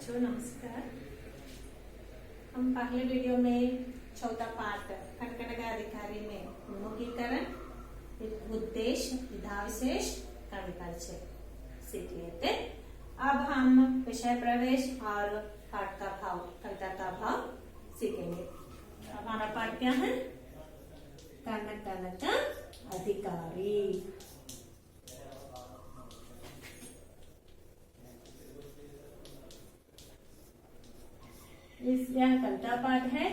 बच्चों नमस्कार। हम पहले वीडियो में चौथा पार्ट कनकनगा अधिकारी में उन्मुखीकरण, उद्देश्य, विधाविशेष का परिचय सीख लिए थे। अब हम विषय प्रवेश और पाठ का भाव, कविता का भाव सीखेंगे। हमारा पाठ क्या है? कनकनगा अधिकारी। यह कविता पाठ है।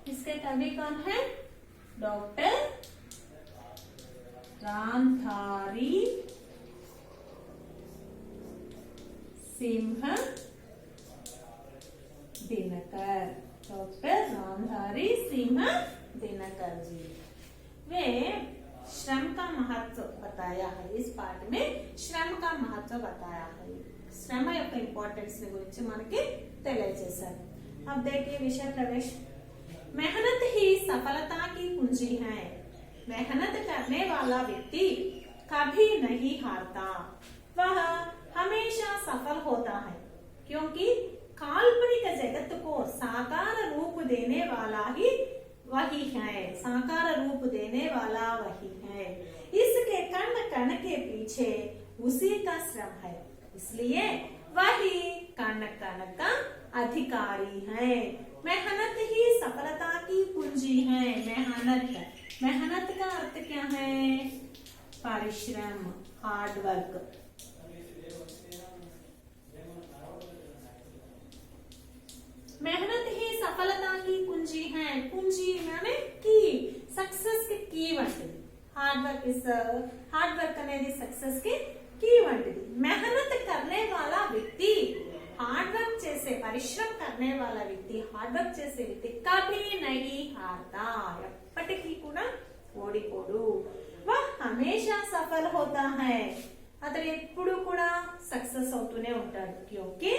इसके कवि कौन है? डॉक्टर रामधारी सिंह दिनकर। डॉक्टर रामधारी सिंह दिनकर जी। वे श्रम का महत्व बताया है। इस पाठ में श्रम का महत्व बताया है। శ్రమ యొక్క ఇంపార్టెన్స్ గురించి మనకి తెలియజేశారు। अब देखिए विषय प्रवेश। मेहनत ही सफलता की कुंजी है। मेहनत करने वाला व्यक्ति कभी नहीं हारता, वह हमेशा सफल होता है, क्योंकि काल्पनिक जगत को साकार रूप देने वाला ही वही है। साकार रूप देने वाला वही है। इसके कण कण के पीछे उसी का श्रम है, इसलिए वही कण कण का अधिकारी है। मेहनत ही सफलता की कुंजी है। मेहनत का अर्थ क्या है? परिश्रम, हार्ड वर्क। मेहनत ही सफलता की कुंजी है। कुंजी माने की, सक्सेस की की వంటిది। हार्ड वर्क అనేది सक्सेस की की వంటిది। मेहनत करने वाला व्यक्ति, हार्ड वर्क చేసే, పరిశ్రమ करने वाला व्यक्ति, हार्ड वर्क చేసే వ్యక్తి कभी नहीं हारता, ఎప్పటికీ కూడా ఓడిపోడు। वह हमेशा सफल होता है, అతడు ఎప్పుడు కూడా సక్సెస్ అవుతూనే ఉంటాడు। क्योंकि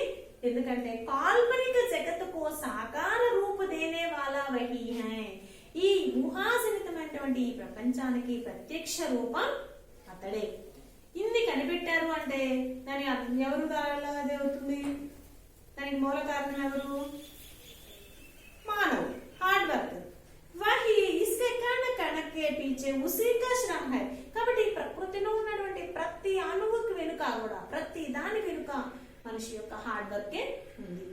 ఎందుకంటే కాల్పనిక జగత్తుకు సాకార రూపు దేనే వాలా వహీ హై। ఈ ఊహాజనితమైనటువంటి ఈ ప్రపంచానికి ప్రత్యక్ష రూపం అతడే। ఇన్ని కనిపెట్టారు అంటే దాని ఎవరు అది అవుతుంది? దానికి మూల కారణం ఎవరు? మానవుడు, హార్డ్ వర్క్। వహి ఇస్కే కణ కణ కే పీచే ఉసీ కా శ్రమ హై। కాబట్టి ప్రకృతిలో ఉన్నటువంటి ప్రతి అణువుకి వెనుక కూడా, ప్రతి దాని వెనుక మనిషి యొక్క హార్డ్ వర్కే ఉంది।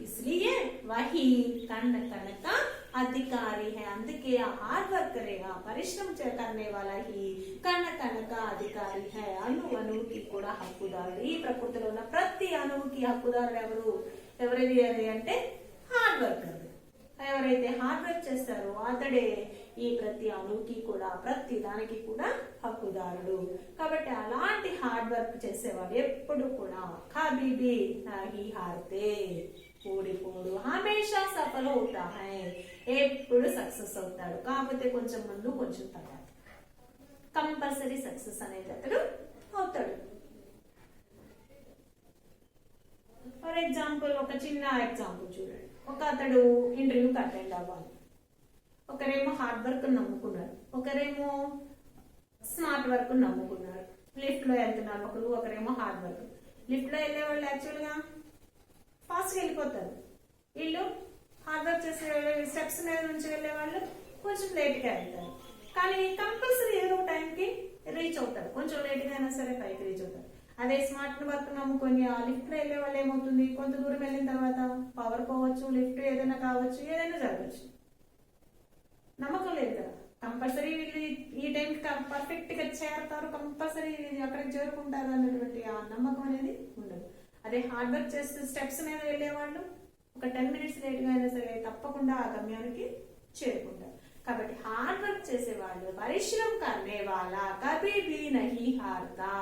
इसलिए वही कण कण का अधिकारी है। అందుకే ఆ హార్డ్ వర్క్ కరేగా, పరిశ్రమ करने वाला ही कण कण का अधिकारी है। అణువుకి కూడా హక్కుదారుడు। ఈ ప్రకృతిలో ఉన్న ప్రతి అణువుకి హక్కుదారుడు ఎవరు? ఎవరిది అది అంటే హార్డ్ వర్క్। ఎవరైతే హార్డ్ వర్క్ చేస్తారో అతడే ఈ ప్రతి అణువుకి కూడా, ప్రతి దానికి కూడా హక్కుదారుడు। కాబట్టి అలాంటి హార్డ్ వర్క్ చేసేవాడు ఎప్పుడు కూడా కభీ భీ నహీ హారతే, ఓడిపోడు। హమేషా సఫల్ అవుతా హై, ఎప్పుడు సక్సెస్ అవుతాడు। కాకపోతే కొంచెం ముందు కొంచెం తర్వాత కంపల్సరీ సక్సెస్ అనేది అతడు అవుతాడు। ఫర్ ఎగ్జాంపుల్, ఒక చిన్న ఎగ్జాంపుల్ చూడండి। ఒక అతడు ఇంటర్వ్యూకి అటెండ్ అవ్వాలి। ఒకరేమో హార్డ్ వర్క్ నమ్ముకున్నారు, ఒకరేమో స్మార్ట్ వర్క్ నమ్ముకున్నారు। లిఫ్ట్ లో వెళ్తున్నారు ఒకరేమో హార్డ్ వర్క్। లిఫ్ట్ లో వెళ్ళే వాళ్ళు యాక్చువల్ గా ఫాస్ట్ గా వెళ్ళిపోతారు। వీళ్ళు హార్డ్ వర్క్ చేసే స్టెప్స్ మీద నుంచి వెళ్లే వాళ్ళు కొంచెం లేట్ గా వెళ్తారు, కానీ కంపల్సరీ ఏదో టైంకి రీచ్ అవుతారు। కొంచెం లేట్ గా అయినా సరే పైకి రీచ్ అవుతారు। అదే స్మార్ట్ వర్క్ నమ్ముకొని ఆ లిఫ్ట్ లో వెళ్లే వాళ్ళు ఏమవుతుంది? కొంత దూరం వెళ్ళిన తర్వాత పవర్ పోవచ్చు, లిఫ్ట్ ఏదైనా కావచ్చు, ఏదైనా జరగచ్చు, నమ్మకం లేదు కదా। కంపల్సరీ వీళ్ళు ఈ టైం పర్ఫెక్ట్ గా చేరతారు, కంపల్సరీ అక్కడికి చేరుకుంటారు అన్నటువంటి ఆ నమ్మకం అనేది ఉండదు। అదే హార్డ్ వర్క్ చేస్తే స్టెప్స్ మీద వెళ్లే వాళ్ళు ఒక 10 మినిట్స్ లేట్ గా అయినా సరే తప్పకుండా ఆ గమ్యానికి చేరుకుంటారు। కాబట్టి హార్డ్ వర్క్ చేసేవాళ్ళు, పరిశ్రమ करने वाला कभी भी नहीं हारता,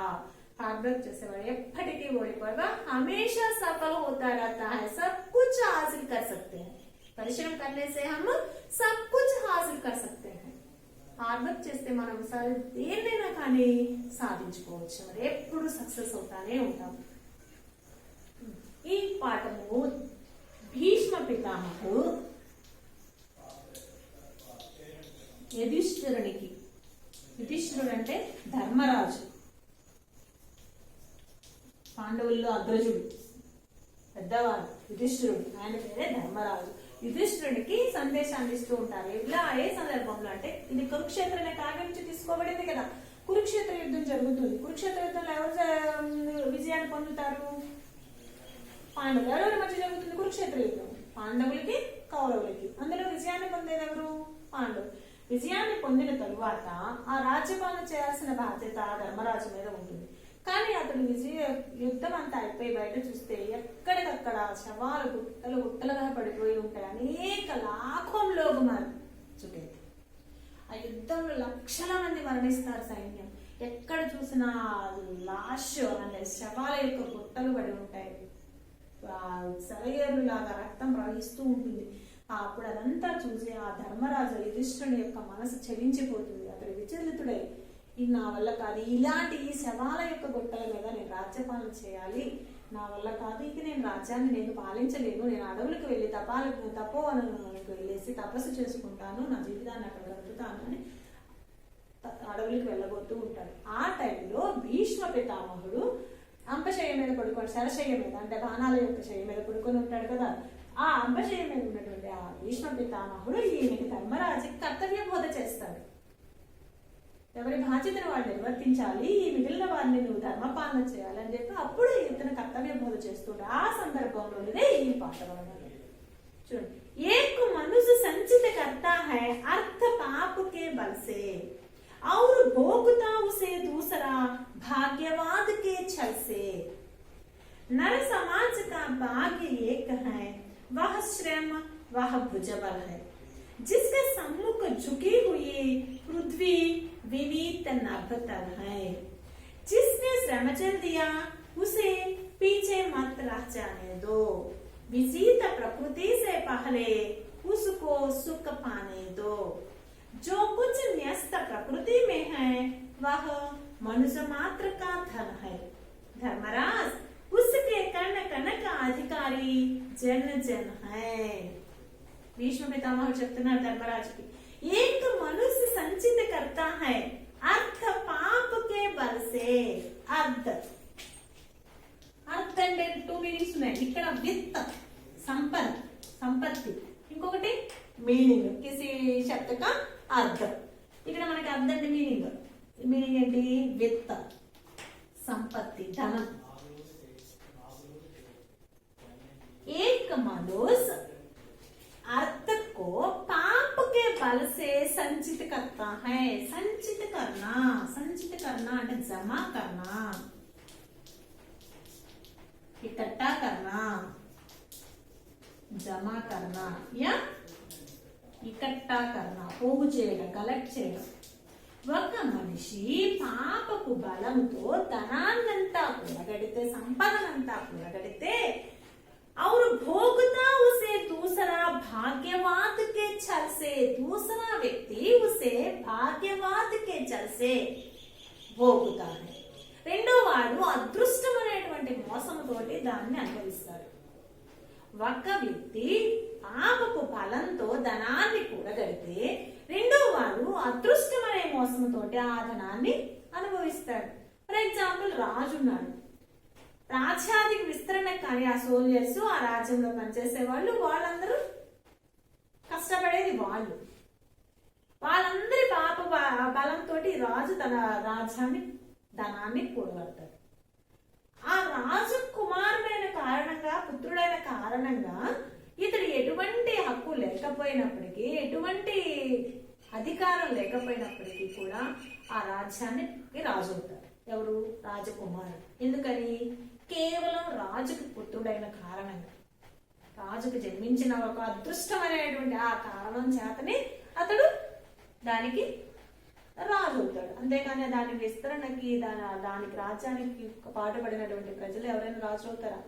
हार्ड वर्क చేసేవాడు ఎప్పటికీ ఓడిపోడు। हमेशा सफल होता रहता है, सब कुछ हासिल कर सकते हैं। परिश्रम करने से हम सब कुछ हासिल कर सकते हैं। హార్డ్ వర్క్ చేస్తే మనం దేన్నైనా కానీ సాధించుకోవచ్చు, మరి ఎప్పుడు సక్సెస్ అవుతానే ఉంటాం। ఈ పాఠము భీష్మ పితామహుడు యుధిష్ఠిరునికి, యుధిష్ఠిరుడు అంటే ధర్మరాజు, పాండవుల్లో అగ్రజుడు, పెద్దవాడు యుధిష్ఠిరుడు, ఆయన పేరే ధర్మరాజు. యుధిష్ఠిరుడికి సందేశాన్ని ఇస్తూ ఉంటారు. ఇలా ఏ సందర్భంలో అంటే ఇది కురుక్షేత్ర అనే కావ్యం నుంచి తీసుకోబడింది కదా. కురుక్షేత్ర యుద్ధం జరుగుతుంది. కురుక్షేత్ర యుద్ధంలో ఎవరు విజయాన్ని పొందుతారు? పాండవులు. ఎవరెవరి మధ్య జరుగుతుంది కురుక్షేత్ర యుద్ధం? పాండవులకి కౌరవులకి. అందులో విజయాన్ని పొందేది ఎవరు? పాండవులు. విజయాన్ని పొందిన తరువాత ఆ రాజ్యపాలన చేయాల్సిన బాధ్యత ధర్మరాజు మీద ఉంటుంది. కానీ అతడు యుద్ధం అంతా అయిపోయి బయట చూస్తే ఎక్కడికక్కడ శవాలు గుట్టలు గుట్టలుగా పడిపోయి ఉంటాయి. అనేక లాఖం లోగు మారు చుకే. ఆ యుద్ధంలో లక్షల మంది మరణిస్తారు సైన్యం. ఎక్కడ చూసినా లాష్ అంటే శవాల యొక్క గుట్టలు పడి ఉంటాయి. సెలయేరు లాగా రక్తం ప్రవహిస్తూ ఉంటుంది. అప్పుడు అదంతా చూసి ఆ ధర్మరాజు యుధిష్ఠిరుని యొక్క మనసు చెలించిపోతుంది. అతడు విచలితుడై ఇది నా వల్ల కాదు, ఇలాంటి ఈ శవాల యొక్క గుట్టల మీద నేను రాజ్యపాలన చేయాలి, నా వల్ల కాదు, ఇక నేను రాజ్యాన్ని నేను పాలించలేను, నేను అడవులకు వెళ్ళి తపోవనానికి వెళ్ళేసి తపస్సు చేసుకుంటాను, నా జీవితాన్ని అక్కడ గడుపుతాను అని అడవులకు వెళ్ళబోతూ ఉంటాడు. ఆ టైంలో భీష్మ పితామహుడు అంపశయ్య మీద పడుకొని, శరశయ్య మీద అంటే బాణాల యొక్క శయ్య మీద పడుకొని ఉంటాడు కదా. ఆ అంపశయ్య మీద ఉన్నటువంటి ఆ భీష్మ పితామహుడు ఈయనకి ధర్మరాజుకి కర్తవ్య బోధ చేస్తాడు. ఎవరి బాధ్యతను వాడు నిర్వర్తించాలి, ఈ మిగిలిన వారిని నువ్వు ధర్మపాలన చేయాలని చెప్పి అప్పుడు ఇతను కర్తవ్య బోధ చేస్తుంటాడు. ఆ సందర్భంలోనే ఈ పాట చూడండి. ఏక్ మనుష్య సంచిత करता है अर्थ पाप के बल से और भोगता उसे दूसरा भाग्यवाद के छल से। नर समाज का भाग्य एक है, वह श्रम वह भुजबल है, जिसके सम्मुख झुकी हुई पृथ्वी विनीत नभतल है, जिसने श्रम चल दिया उसे पीछे मत रह जाने दो, विजीत प्रकृति से पहले उसको सुख पाने दो, जो कुछ न्यस्त प्रकृति में है वह मनुष्य मात्र का धन है, धर्मराज उसके कर्ण कण का अधिकारी जन जन है। भीष्म पितामह చెప్తున్నారు ధర్మరాజుకి, एक मनुष्य संचित करता है अर्थ पाप के बल से। अर्थ अर्थ అంటే టూ మీనింగ్స్ ఉన్నాయి ఇక్కడ. విత్ సంపద సంపత్తి, ఇంకొకటి మీనింగ్ కిసి శబ్ద కా అర్థ. ఇక్కడ మనకి అర్థం అంటే మీనింగ్ ఏంటి? విత్ సంపత్తి ధనం. एक मनुष्य अर्थ को पाप के बल से संचित करता है। संचित करना అంటే जमा करना, इकट्ठा करना, जमा करना या इकट्ठा करना, పోగు చేయడం, కలెక్ట్ చేయడం. ఒక మనిషి పాపపు బలంతో ధనాన్నంతా కూడగడితే, సంపదనంతా కూడగడితే और भोगता उसे दूसरा भाग्यवाद के छल से, दूसरा व्यक्ति उसे भाग्यवाद के छल से भोगता है. రెండో వాడు అదృష్టమైనటువంటి మోసముతోటి దాన్ని అనుభవిస్తాడు. ఒక వ్యక్తి పాపపు బలంతో ధనాన్ని కూడగడితే రెండో వాడు అదృష్టమనే మోసముతోటి ఆ ధనాన్ని అనుభవిస్తాడు. ఫర్ ఎగ్జాంపుల్ రాజు ఉన్నాడు, రాజ్యాధిక విస్తరణ కానీ ఆ సోల్జర్స్ ఆ రాజ్యంలో పనిచేసే వాళ్ళు వాళ్ళందరూ కష్టపడేది వాళ్ళందరి పాప బలంతో రాజు తన రాజ్యాన్ని ధనాన్ని కూడగడతాడు. ఆ రాజు కుమారుడైన కారణంగా, పుత్రుడైన కారణంగా ఇతడు ఎటువంటి హక్కు లేకపోయినప్పటికీ, ఎటువంటి అధికారం లేకపోయినప్పటికీ కూడా ఆ రాజ్యానికి రాజు అవుతాడు. ఎవరు? రాజకుమారుడు. ఎందుకని? కేవలం రాజుకు పుత్రుడైన కారణంగా, రాజుకు జన్మించిన ఒక అదృష్టమైనటువంటి ఆ కారణం చేతనే అతడు దానికి రాజు అవుతాడు. అంతేగాని దాని విస్తరణకి దానికి రాజ్యానికి పాటుపడినటువంటి ప్రజలు ఎవరైనా రాజు అవుతారా?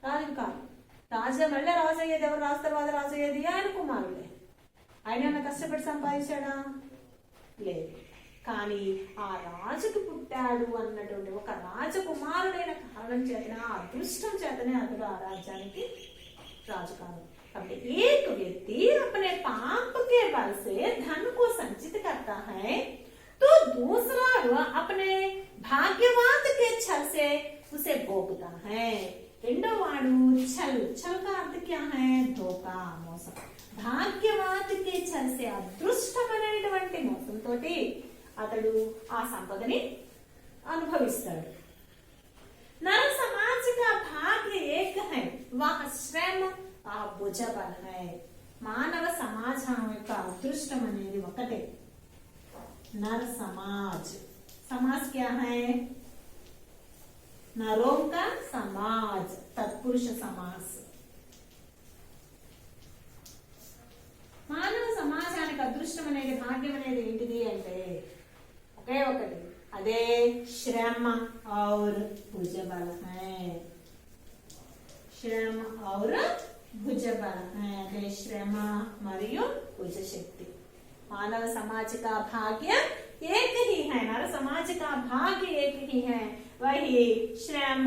రాజు కాదు. మళ్ళీ రాజు అయ్యేది ఎవరు? రాజు తర్వాత రాజు అయ్యేది ఆయన కుమారుడే. ఆయన ఏమైనా కష్టపడి సంపాదించాడా? లేదు. కానీ ఆ రాజుకు పుట్టాడు అన్నటువంటి ఒక రాజకుమారుడైన కారణం చేతనే, ఆ అదృష్టం చేతనే అతడు ఆ రాజ్యానికి రాజు కాదు. కాబట్టి एक व्यक्ति अपने पाप के बल से धन को संचित करता है तो दूसरा अपने भाग्यवाद के छल से उसे भोगता है. రెండో వాడు చల్ చల్ का अर्थ क्या है धोखा మోసం భాగ్యవాదికి చల్సే అదృష్టమైనటువంటి మోసంతో అతడు ఆ సంపదని అనుభవిస్తాడు नर समाज का भाग्य एक है वह श्रम ఆ భుజబల है మానవ సమాజం యొక్క అదృష్టం అనేది ఒకటే नर समाज समाज क्या है नरों का समाज तत्पुरुष समास మానవ సమాజానికి అదృష్టం అనేది భాగ్యం అనేది ఏంటిది అంటే ఒకే ఒకటి అదే श्रम और भुजबल है श्रम और भुजबल है అదే శ్రమ మరియు భుజశక్తి मानव समाज का भाग्य एक ही है नर समाज का भाग्य एक ही है वही श्रम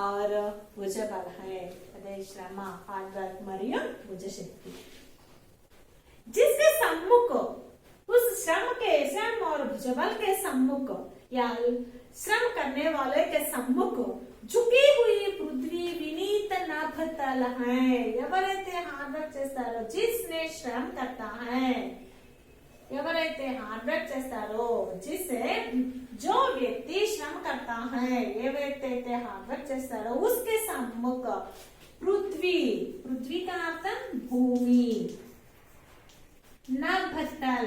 और भुजबल है अदे श्रम हार्ड वर्क మరియు भुजशक्ति जिसके सम्मुख उस श्रम और भुजबल के सम्मुख या श्रम करने वाले के सम्मुख झुकी हुई पृथ्वी विनीत नभतल है ఎవరైతే హార్డ్ వర్క్ చేస్తారో जिसने श्रम करता है ఎవరైతే హార్డ్ వర్క్ చేస్తారో जिसे जो व्यक्ति श्रम करता है ఏవైతే హార్డ్ వర్క్ చేస్తారో उसके सम्मुख पृथ्वी पृथ्वी का अर्थ भूमि नभतल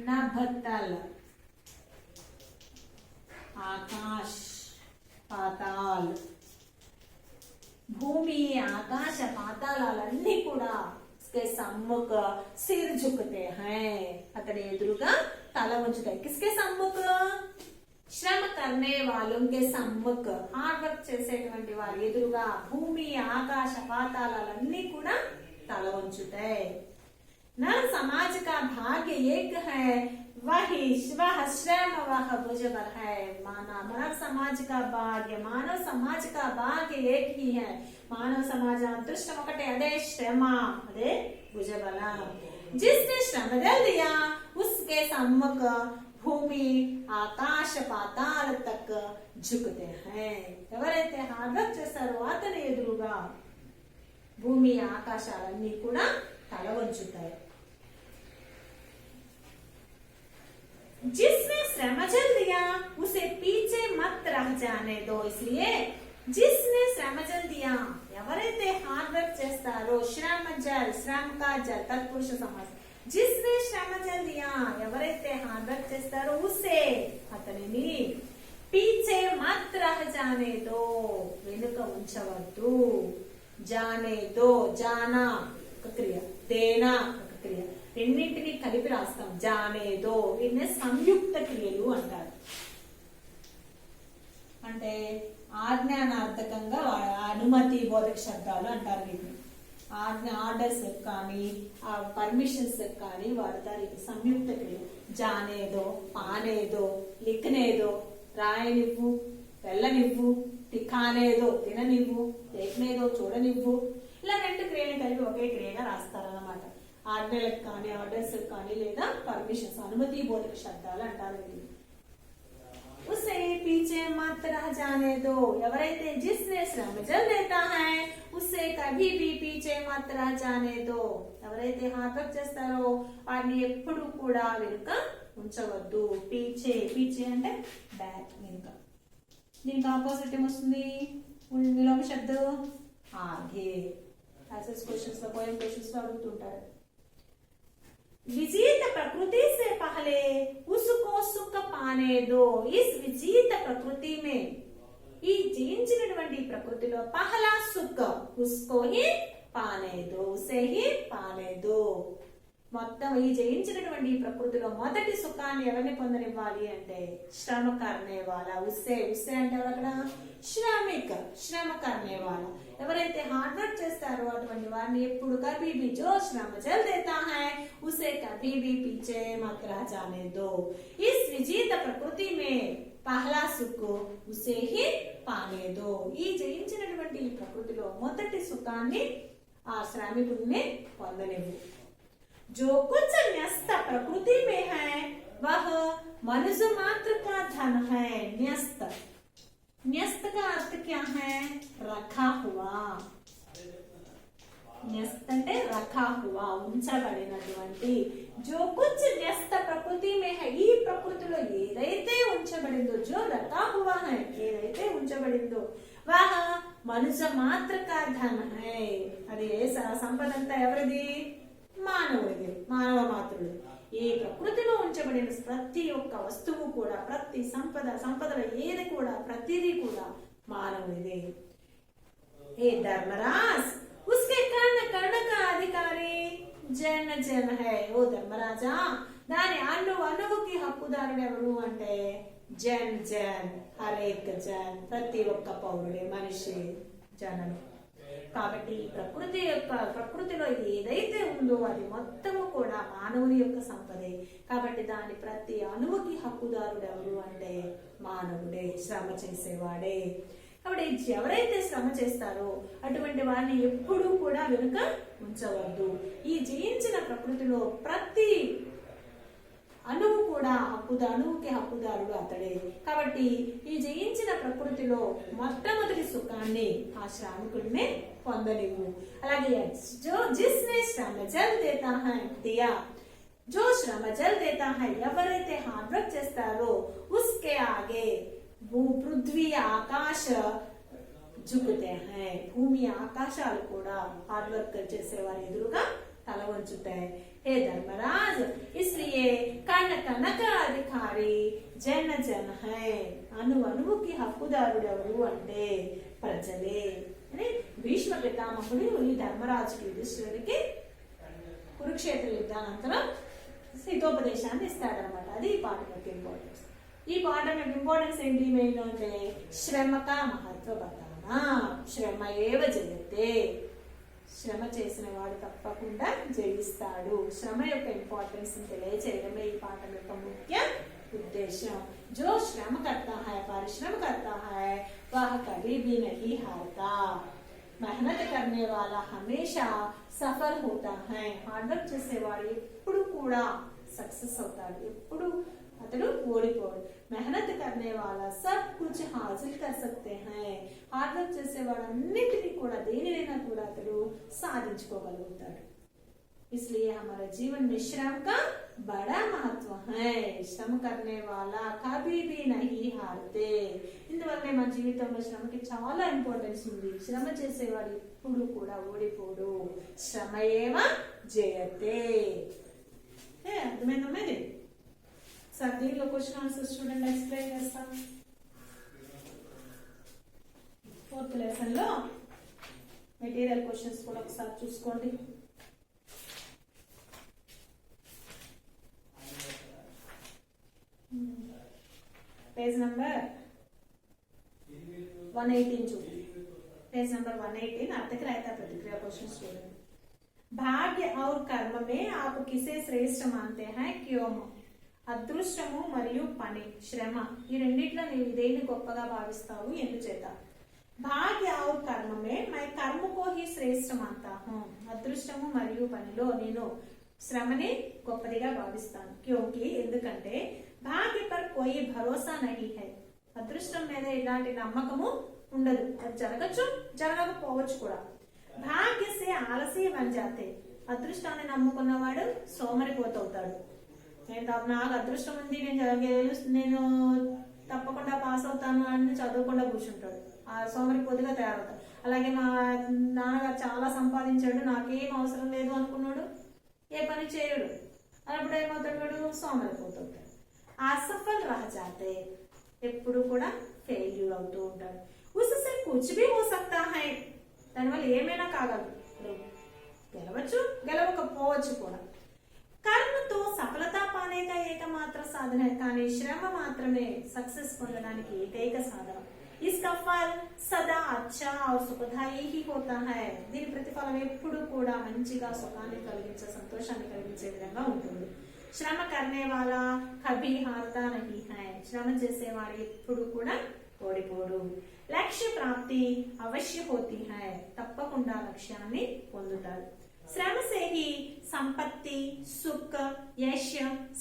नभतल आकाश पाताल भूमि आकाश पाताలన్నీ కూడా इसके सम्मुख सिर झुकते हैं अतने एदुरुगा तल ఉంచుతాయి किसके सम्मुख श्रम करने वालों के सम्मुख हार्ड वर्क చేసేటువంటి వారి ఎదురుగా భూమి ఆకాశ పాతాలన్నీ కూడా తల ఉంచుతాయి नर समाज का भाग्य एक है वही वह श्रम वह भुजबल है मानव समाज का भाग्य मानव समाज का भाग्य एक ही है मानव समाज अदृष्टम ఒకటే అదే శ్రమ అదే భుజబల जिसने श्रम दल दिया उसके सम्मुख भूमि आकाश पाताल तक झुकते हैं ఎవరైతే హార్డ్ వర్క్ చేస్తారో అతని ఎదురుగా భూమి ఆకాశాలన్నీ కూడా తల వంచుతాయి जिसने श्रम जल दिया उसे पीछे मत रह जाने दो इसलिए जिसने श्रम जल दिया ఎవరైతే హార్డ్ వర్క్ చేస్తారో శ్రమ జల్ శ్రమ का जल तत्पुरुष समास जिसने श्रम जल दिया ఎవరైతే హార్డ్ వర్క్ చేస్తారో उसे అతనిని पीछे मत रह जाने दो వెనుక ఉంచవద్దు जाने दो जाना ఒక క్రియ देना ఒక క్రియ రెండింటిని కలిపి రాస్తాం జానే దో వీటిని సంయుక్త క్రియలు అంటారు అంటే ఆజ్ఞానార్థకంగా అనుమతి బోధక శబ్దాలు అంటారు వీటిని ఆర్డర్స్ కానీ పర్మిషన్స్ కానీ వాడతారు ఇది సంయుక్త క్రియ జానేదో పానేదో లిఖనేదో రాయనివ్వు వెళ్ళనివ్వు తిఖానేదో తిననివ్వు దేఖనేదో చూడనివ్వు ఇలా రెండు క్రియలు కలిపి ఒకే క్రియగా రాస్తారన్నమాట ఆజ్ఞలకు కానీ ఆర్డర్స్ కానీ లేదా పర్మిషన్స్ అనుమతి బోధక శబ్దాలు అంటారు उसे पीछे मत रह जाने दो ఎవరైతే जिसने श्रम जल देता है उसे कभी भी पीछे मत रह जाने दो ఎవరైతే హార్డ్ వర్క్ చేస్తారో వారిని ఎప్పుడు కూడా వెనుక ఉంచవద్దు పీछे పీछे అంటే బ్యాక్ వెనుక దీనికి ఆపోజిట్ ఏమొస్తుంది విలోమ శబ్దం ఆగే యాసెస్ క్వశ్చన్స్ లో పోయం క్వశ్చన్స్ లో అడుగుతుంటారు विजीत प्रकृति से पहले उसको सुख पाने दो इस विजीत प्रकृति में ఈ జయించినటువంటి ప్రకృతిలో పహలా సుఖ ఉస్కో హి పానే దో ఉసే హి పానే దో మొత్తం ఈ జయించినటువంటి ప్రకృతిలో మొదటి సుఖాన్ని ఎవరిని పొందనివ్వాలి అంటే శ్రమ కర్నే వాలా ఉస్సే ఉస్సే అంటే అక్కడ శ్రామిక శ్రమ కర్నే వాలా ఎవరైతే హార్డ్ వర్క్ చేస్తారో అటువంటి వారిని ఎప్పుడు కభీ भी जो श्रम जल देता है उसे कभी भी पीछे मत रह जाने दो इस विजीत प्रकृति में పహలా సుఖ్ ఉసే హి పానే దో ఈ జయించినటువంటి ప్రకృతిలో మొదటి సుఖాన్ని ఆ శ్రామికుడిని పొందనివ్వు जो कुछ न्यस्त प्रकृति में है वह मनुष्य मात्र का धन है न्यस्त न्यस्त का अर्थ क्या है? रखा हुआ। न्यस्त అంటే రఖా హువా, ఉంచబడినటువంటి. जो कुछ न्यस्त प्रकृति में है, ఈ ప్రకృతిలో ఏదైతే ఉంచబడిందో, जो रखा हुआ है, ఏదైతే ఉంచబడిందో, वह మనుష్య మాత్ర का धन है. అది సంపద అంతా ఎవరిది? మానవుడిది, మానవ మాత్రుడు. ఈ ప్రకృతిలో ఉంచబడిన ప్రతి ఒక్క వస్తువు కూడా, ప్రతి సంపదలో ఏది కూడా, ప్రతిదీ కూడా మానవుడిదే. ఏ ధర్మరాజ్, उसके कर्ण कर्ण का अधिकारी జన్ జన్ హై. ఓ ధర్మరాజా, దాని అణువుకి హక్కుదారుడు ఎవరు అంటే జన్ జన్, హరేక్ జన్, ప్రతి ఒక్క పౌరుడే, మనిషి, జనం. కాబట్టి ప్రకృతిలో ఏదైతే ఉందో అది మొత్తము కూడా మానవుని యొక్క సంపదే. కాబట్టి దాని ప్రతి అణువుకి హక్కుదారుడు ఎవరు అంటే మానవుడే, శ్రమ చేసేవాడే. కాబట్టి ఎవరైతే శ్రమ చేస్తారో అటువంటి వారిని ఎప్పుడూ కూడా వెనుక ఉంచవద్దు. ఈ జయించిన ప్రకృతిలో ప్రతి అణువు కూడా అణువుకి హక్కుదారుడు అతడే. కాబట్టి ఈ జయించిన ప్రకృతిలో మొట్టమొదటి సుఖాన్ని ఆ శ్రామికుడినే పొందలేవు. అలాగే జిస్నే శ్రమ జల్ దేతా హై దియా, జో శ్రమ జల్ దేతా హై, ఎవరైతే హార్డ్ వర్క్ చేస్తారో ఉస్కే ఆగే పృథ్వీ ఆకాశ జుకుతే హై, భూమి ఆకాశాలు కూడా హార్డ్ వర్క్ చేసే వారి ఎదురుగా తల వంచుతాయి. हे धर्मराज, इसलिए कर्ण कर्ण का अधिकारी जन जन है. అణువుకి హక్కుదారుడు ఎవరు అంటే ప్రజలే అని భీష్మ పితామహుడు ఈ ధర్మరాజుకి, యుధిష్ఠిరుడికి కురుక్షేత్ర యుద్ధానంతరం హితోపదేశాన్ని ఇస్తాడనమాట. అది ఈ పాఠం యొక్క ఇంపార్టెన్స్. ఈ పాఠం యొక్క ఇంపార్టెన్స్ ఏంటి? మెయిన్ అంటే శ్రమ కా మహత్వ బతానా, శ్రమ ఏవ జయతే, శ్రమ చేసిన వాడు తప్పకుండా జయిస్తాడు. శ్రమ యొక్క ఇంపార్టెన్స్ తెలియచేయడమే ఈ పాఠం యొక్క ముఖ్య ఉద్దేశం. जो श्रम करता है, परिश्रम करता है, वह कभी भी नहीं हारता. मेहनत करने वाला हमेशा सफल होता है. హార్డ్ వర్క్ చేసేవాడు ఎప్పుడు కూడా సక్సెస్ అవుతాడు, ఎప్పుడు అతడు ఓడిపోడు. మెహనత్ కర్నే వాలా సబ్ కుచ్ హాసిల్ కర్ సక్తే హై. హార్డ్ వర్క్ చేసేవాడు అన్నిటినీ కూడా, దేనినైనా కూడా అతడు సాధించుకోగలుగుతాడు. इसलिए हमारे जीवन में श्रम का बड़ा महत्व है. श्रम करने वाला कभी भी नहीं हारते. ఇందువల్లే మన జీవితంలో శ్రమకి చాలా ఇంపార్టెన్స్ ఉంది. శ్రమ చేసేవాడు ఎప్పుడు కూడా ఓడిపోడు. శ్రమ ఏవ జయతే. అర్థమైందమ్మా ఇది? సార్ దీనిలో క్వశ్చన్ ఆన్సర్స్ చూడండి, ఎక్స్ప్లెయిన్ చేస్తాను. 4th లెసన్ లో మెటీరియల్ క్వశ్చన్స్ కూడా ఒకసారి చూసుకోండి. पेज नंबर 118 చూడండి. पेज नंबर 118 అర్థక रहता प्रतिक्रिया क्वेश्चन स्टूडेंट. भाग्य और कर्म में आप किसे श्रेष्ठ मानते हैं, क्यों? అదృష్టము మరియు పని, శ్రమ, ఈ రెండిట్లో నీవు దేన్ని గొప్పగా భావిస్తావు, ఎందుచేత? భాగ్య और कर्म में मैं कर्म को ही श्रेष्ठ मानता हूं. అదృష్టము మరియు పనిలో నేను శ్రమని గొప్పదిగా భావిస్తాను. క్యోంకి, ఎందుకంటే భాగ్య పర్ కోయి భరోసా నహీ హై. అదృష్టం మీద ఇలాంటి నమ్మకము ఉండదు. అది జరగచ్చు, జరగకపోవచ్చు కూడా. భాగ్య సే ఆలసీ బన్ జాతే. అదృష్టాన్ని నమ్ముకున్నవాడు సోమరిపోతవుతాడు. నాకు అదృష్టం ఉంది, నేను తప్పకుండా పాస్ అవుతాను అని చదవకుండా కూర్చుంటాడు, ఆ సోమరిపోతుగా తయారవుతాడు. అలాగే మా నాన్నగారు చాలా సంపాదించాడు, నాకేం అవసరం లేదు అనుకున్నాడు, ఏ పని చేయడు, అప్పుడు ఏమవుతాడు, వాడు సోమరిపోతుంటాడు. అసఫల్ రహ జాతే, ఎప్పుడు కూడా ఫెయిల్యూర్ అవుతూ ఉంటాడు. ఉససే కుచ్ భీ హో సక్తా హై. దానివల్ల ఏమైనా కాగలదు, గెలవచ్చు, గెలవకపోవచ్చు కూడా. కర్మతో సఫలత పానేగా ఏకమాత్ర సాధన, కానీ శ్రమ మాత్రమే సక్సెస్ పొందడానికి ఏకైక సాధనం. इसका फल सदा अच्छा और सुखदायी ही होता है. దీని ప్రతిఫలం ఎప్పుడు కూడా మంచిగా, సుఖాన్ని కలిగించే, సంతోషాన్ని కలిగించే విధంగా ఉంటుంది. శ్రమ करने वाला कभी हारता नहीं है. శ్రమ చేసేవాడు ఎప్పుడు కూడా ఓడిపోడు. లక్ష్య ప్రాప్తి అవశ్య హోతీ హై. తప్పకుండా లక్ష్యాన్ని పొందుతాడు. श्रम से ही संपत्ति, सुख, यश,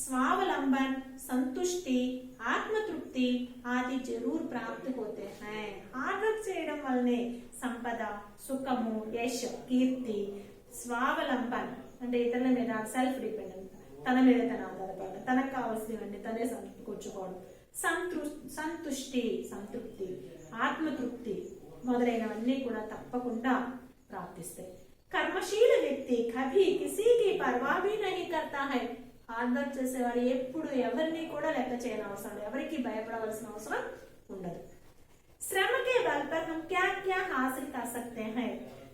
स्वावलंबन, संतुष्टि, आत्मतृप्ति आदि जरूर प्राप्त होते हैं। हार्ड वर्क చేయడం వల్లనే సంపద, సుఖము, యశ్, కీర్తి, స్వావలంబన్ అంటే ఇతరుల మీద సెల్ఫ్ డిపెండెంట్, తన మీద తన ఆధారపడడం, తనకు కావాల్సినవన్నీ తనే సమకూర్చుకోవడం, సంతుష్టి సంతృప్తి, ఆత్మతృప్తి మొదలైనవన్నీ కూడా తప్పకుండా ప్రాప్తిస్తాయి। कर्मशील व्यक्ति कभी किसी की परवाह भी नहीं करता है। హార్డ్ వర్క్ చేసేవాడు ఎప్పుడు ఎవరిని కూడా లెక్క చేయని అవసరం లేదు, ఎవరికి భయపడవలసిన అవసరం ఉండదు। శ్రమ के बल पर हम क्या क्या हासिल कर सकते हैं।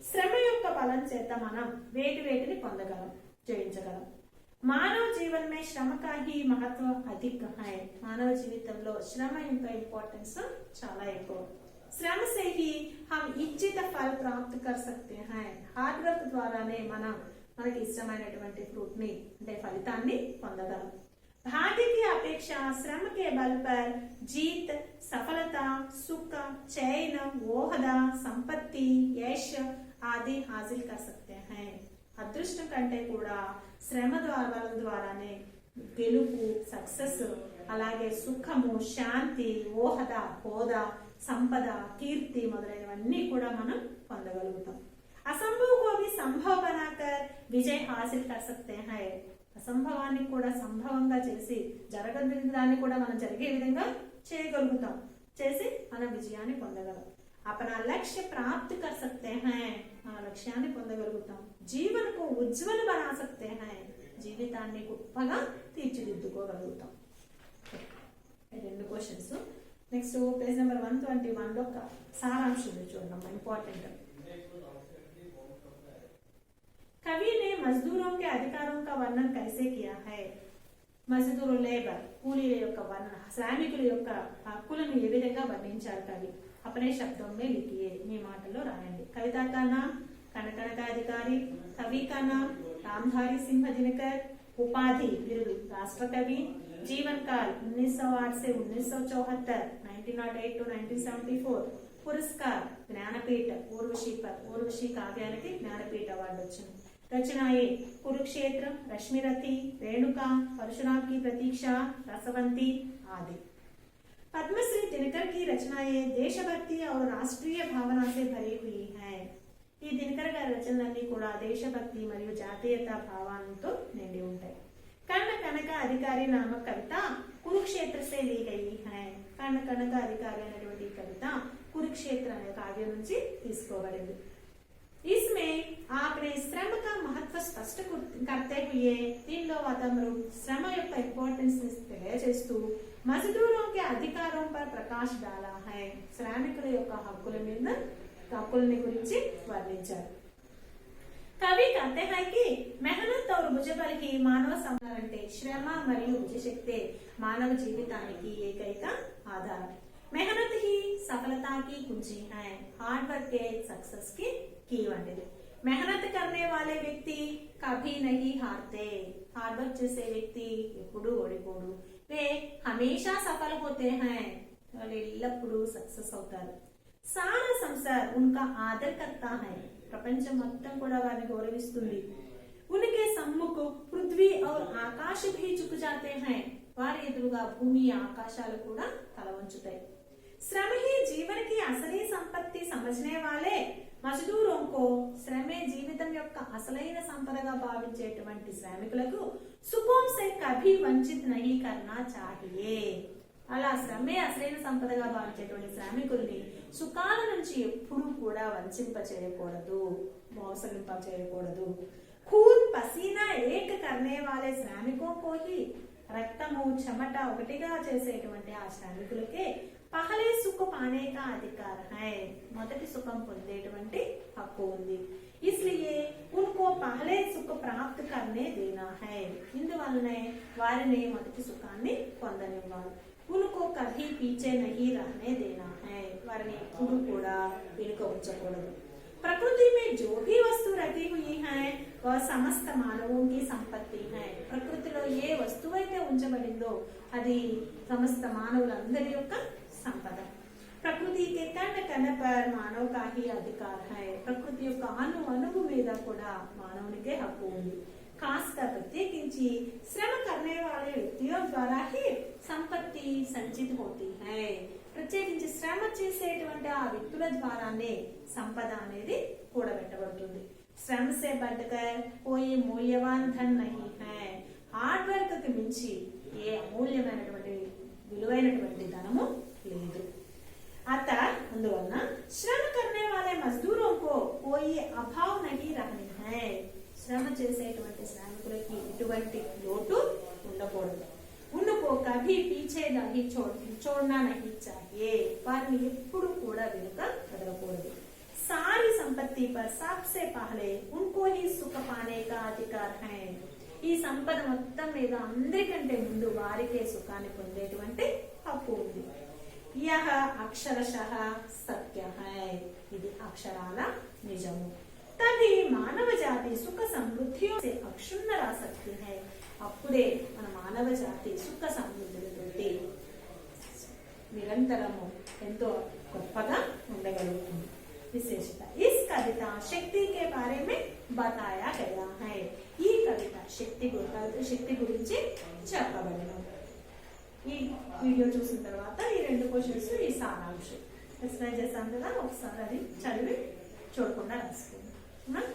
శ్రమ యొక్క బలం చేత మనం వేటిని పొందగలం, జయించగలం। మానవ జీవన్ में श्रम का ही महत्व अधिक है। మానవ జీవితంలో శ్రమ యొక్క ఇంపార్టెన్స్ చాలా ఎక్కువ। శ్రమ से ही हम इच्छित फल प्राप्त कर सकते हैं। హార్డ్ వర్క్ ద్వారానే మనకి ఇష్టమైనటువంటి ఫ్రూట్ ని అంటే ఫలితాన్ని పొందగలం। भाग्य की अपेक्षा श्रम के बल पर जीत, सफलता, सुख, चैन, ओहदा, संपत्ति, यश आदि हासिल कर सकते हैं। అదృష్టం కంటే కూడా శ్రమ ద్వారానే గెలుపు, సక్సెస్, అలాగే సుఖము, శాంతి, ఓహద, హోదా, సంపద, కీర్తి మొదలైనవన్నీ కూడా మనం పొందగలుగుతాం। असंभव को भी संभव बनाकर विजय हासिल कर सकते हैं। అసంభవాన్ని కూడా సంభవంగా చేసి జరగని దాన్ని కూడా మనం జరిగే విధంగా చేయగలుగుతాం, చేసి మన విజయాన్ని పొందగలం। अपना लक्ष्य प्राप्त कर सकते हैं। మన లక్ష్యాన్ని పొందగలుగుతాం। जीवन को उज्जवल बना सकते हैं। జీవితాన్ని గొప్పగా తీర్చిదిద్దుకోగలుగుతాం। రెండు క్వశ్చన్స్। నెక్స్ట్ పేజ్ నెంబర్ 121 లో సారాంశం చూద్దాం, ఇంపార్టెంట్। कवि ने मजदूरों के अधिकारों का वर्णन कैसे किया है। మజదూరు లేబర్ కూలీల యొక్క వర్ణన, శ్రామికుల యొక్క హక్కులను ఏ విధంగా వర్ణించారు కవి। अपने शब्दों में लिखिए, మీ మాటల్లో రాయండి। कविता का नाम कनकन का अधिकारी, कवि का नाम रामधारी सिंह दिनकर, उपाधि बिरुद राष्ट्रकवि, जीवन काल 1908 से 1974, 1908 to 1974, पुरस्कार ज्ञानपीठ ఊర్వశి కావ్యానికి జ్ఞానపీఠ అవార్డు వచ్చింది। रचनाएं कुरुक्षेत्र, रश्मिरथी, रेणुका, परशुराम की प्रतीक्षा, रसवंती आदि। पद्मश्री दिनकर की रचनाएं देशभक्ति और राष्ट्रीय भावना से भरी हुई हैं। ఈ దినకర్ గారి రచనలన్నీ కూడా దేశభక్తి మరియు జాతీయత భావాలతో నిండి ఉంటాయి। కన్న కనక అధికారి నామక కవిత కురుక్షేత్ర से ली गई है। కన్న కనక అధికారి అనేటువంటి కవిత కురుక్షేత్ర అనే కావ్యం నుంచి తీసుకోబడింది। इसमें आपने श्रम का महत्व स्पष्ट करते हुए దీనిలో అతను శ్రమ యొక్క ఇంపార్టెన్స్ తెలియజేస్తూ మజదూరోं के अधिकारों पर प्रकाश डाला है। శ్రామికుల యొక్క హక్కులని గురించి వర్ణించారు। కవి कहते हैं कि मेहनत और भुजबल ही मानव संसार అంటే శ్రమ మరియు భుజశక్తి మానవ జీవితానికి ఏకైక ఆధారం। मेहनत ही सफलता की कुंजी है। हार्ड वर्क के सक्सेस की వంటిది। मेहनत करने वाले व्यक्ति कभी नहीं हारते। हार्ड वर्क చేసే వ్యక్తి ఎప్పుడూ ఓడిపోడు। वे हमेशा सफल होते हैं। వాళ్ళు ఎల్లప్పుడూ సక్సెస్ అవుతారు। सारा संसार उनका आदर करता है। ప్రపంచం మొత్తం కూడా వారిని గౌరవిస్తుంది। उनके सम्मुख पृथ्वी और आकाश भी झुक जाते हैं। వారి ఎదురుగా భూమి ఆకాశాలు కూడా తల వంచుతాయి। श्रम ही जीवन की असली संपत्ति समझने वाले మజదూరోं को శ్రమే జీవితం యొక్క అసలైన సంపదగా భావించేటువంటి శ్రామికులకు సుఖం से कभी वंचित नहीं करना चाहिए। అలా శ్రమే అసలైన సంపదగా భావించేటువంటి శ్రామికుల్ని సుఖాల నుంచి ఎప్పుడూ కూడా వంచింప చేయకూడదు, మోసగింప చేయకూడదు। खून पसीना एक करने वाले श्रमिकों को ही రక్తము చెమట ఒకటిగా చేసేటువంటి ఆ శ్రామికులకే పహలే సుఖ పానే కా అధికార హై। మొదటి సుఖం పొందేటువంటి హక్కు ఉంది। इसलिए उनको पहले सुख प्राप्त करने देना है। ఇందువల్లనే వారిని మొదటి సుఖాన్ని పొందనివ్వాలి। उनको कभी पीछे नहीं रहने देना है। వారిని ఎప్పుడు కూడా వెనుక ఉంచకూడదు। प्रकृति में जो भी वस्तु रखी हुई है वह समस्त मानवों की संपत्ति है। ప్రకృతిలో ఏ వస్తువు అయితే ఉంచబడిందో అది సమస్త మానవులందరి యొక్క సంపద। ప్రకృతి के कण कण पर मानव का ही अधिकार है। ప్రకృతి యొక్క అణువు మీద కూడా మానవునికి के हक्कु ఉంది खासकर प्रत्येकिंచి श्रम करने वाले व्यक्तियों द्वारा ही संपत्ति संचित होती है ప్రత్యేకించి శ్రమ చేసేటువంటి ఆ వ్యక్తుల ద్వారానే సంపద అనేది కూడబెట్టబడుతుంది శ్రమ से बढ़कर कोई मूल्यवान धन नहीं है హార్డ్ వర్క్ కి మించి ఏ అమూల్యమైనటువంటి విలువైనటువంటి ధనము లేదు अतः అందువలన श्रम करने वाले मजदूरों को कोई अभाव नहीं रहनी है శ్రమ చేసేటువంటి శ్రామికులకి ఎటువంటి లోటు ఉండకూడదు उनको कभी पीछे नहीं छोड़ना नहीं चाहिए వారిని ఎప్పుడు కూడా వెనుక వదలకూడదు सारी संपत्ति पर सबसे पहले उनको ही सुख पाने का अधिकार है ఈ సంపద మొత్తం మీద అందరికంటే ముందు వారికే సుఖాన్ని పొందేటువంటి హక్కు ఉంది यह अक्षरशः सत्य है ఇది అక్షరాల నిజము तभी मानव जाति सुख समृद्धियों से अक्षुण्ण रह सकती है అప్పుడే మన మానవ జాతి సుఖ సమృద్ధులతోటి నిరంతరము ఎంతో గొప్పగా ఉండగలుగుతుంది विशेषता इस कविता शक्ति के बारे में बताया गया है ఈ కవిత శక్తి గురించి చెప్పబడింది ఈ వీడియో చూసిన తర్వాత ఈ రెండు క్వశ్చన్స్ ఈ సారాంశం ఎక్స్ప్లెయిన్ చేశాం కదా ఒకసారి అది చదివి చూడకుండా రాసుకుందాం